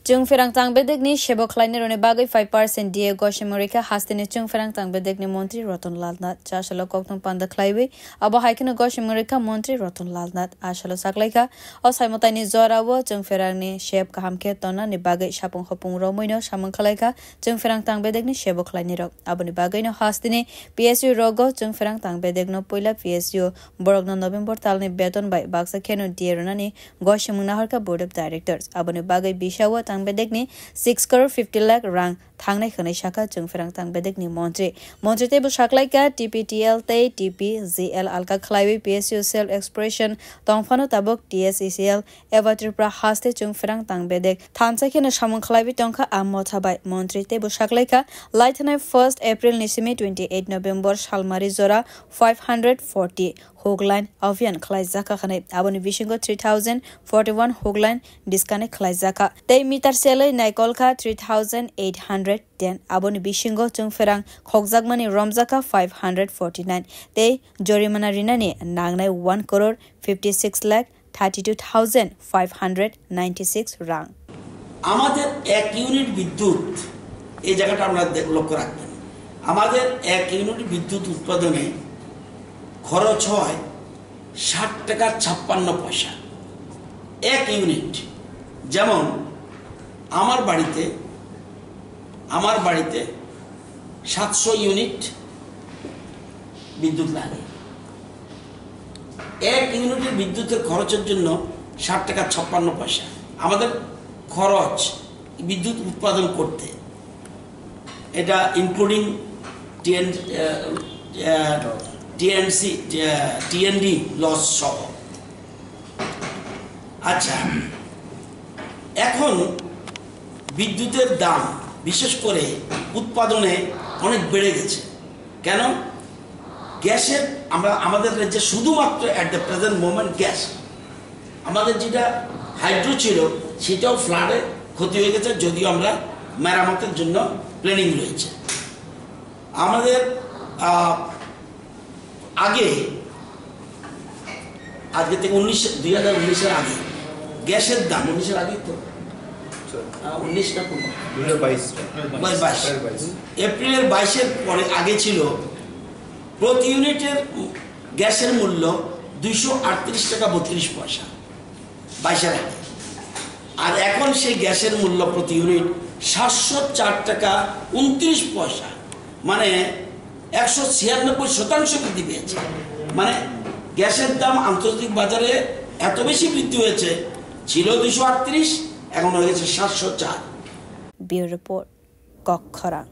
Chung ferang tang bedegni shebo khlaini rone bagai 5% die goshemorika hastene chung ferang tang bedegni montri Ratan Lal Nath chashalo kokton panda khlaiwe abo haikene goshemorika montri Ratan Lal Nath ashalo saklaika osaimotani zorawo chung ferang ni sheb kahamke tona ni bagai shapung khopung romoino samang khlaika chung ferang tang bedegni shebo khlaini ro aboni bagai no hastene PSU rogo chung ferang tang bedegno poila PSU borogno November talni beton bai baksa kheno dierona goshemuna harka board of directors aboni bagai bishawa bedegni 6 crore 50 lakh rang thangnai khane shaka chung ferang tang bedegni montri table shaklaika TPTL te TPZL alka khlaiwi PSU self expression tongfano tabok TSECL evatir pra haste chung ferang tang bedeg thansa khene samang khlaiwi tongkha ammo thabai montri table shaklaika laithana 1st April nisimi 28 November shalmari zora 540 Hogline Avian Klaizaka khane aboni bishingo 3041 Hogline disconnect Klaizaka te meter sele naikolka 3810 aboni bishingo chungferang khokjagmani Romzaka 549 te jorimana rinani nangnai 1 crore 56 lakh 32596 rang আমাদের 1 unit বিদ্যুৎ এই জায়গাটা আমরা লক্ষ্য রাখবেন আমাদের 1 unit বিদ্যুৎ উৎপাদনে খরচ হয় 60 টাকা 56 পয়সা 1 ইউনিট যেমন আমার বাড়িতে 700 ইউনিট বিদ্যুৎ লাগে 1 ইউনিটের বিদ্যুতের খরচের জন্য 60 টাকা 56 পয়সা আমাদের খরচ বিদ্যুৎ উৎপাদন করতে এটা ইনক্লুডিং TND লস সহ আচ্ছা এখন বিদ্যুতের দাম বিশেষ করে উৎপাদনে অনেক বেড়ে গেছে কেন গ্যাসের আমাদের রাজ্যে শুধুমাত্র at the present moment gas আমাদের যেটা হাইড্রো ছিল সেটাও ফ্লাডে ক্ষতি হয়ে গেছে যদিও আমরা মেরামতের জন্য প্ল্যানিং রয়েছে আমাদের আজকে থেকে 2019-এর আগে গ্যাসের দাম 19-এর আগে তো 19 না 22 এপ্রিলের 22-এর পরে আগে ছিল প্রতি ইউনিটের গ্যাসের মূল্য 238 টাকা 32 পয়সা 22-এর আগে আর এখন সেই গ্যাসের মূল্য প্রতি ইউনিট 704 টাকা 29 পয়সা মানে 196% বৃদ্ধি পেয়েছে মানে গ্যাসের দাম আন্তর্জাতিক বাজারে এত বেশি বৃদ্ধি হয়েছে ছিল 238 এখন হয়ে গেছে 704 ব্যুরো রিপোর্ট কক্ষরা।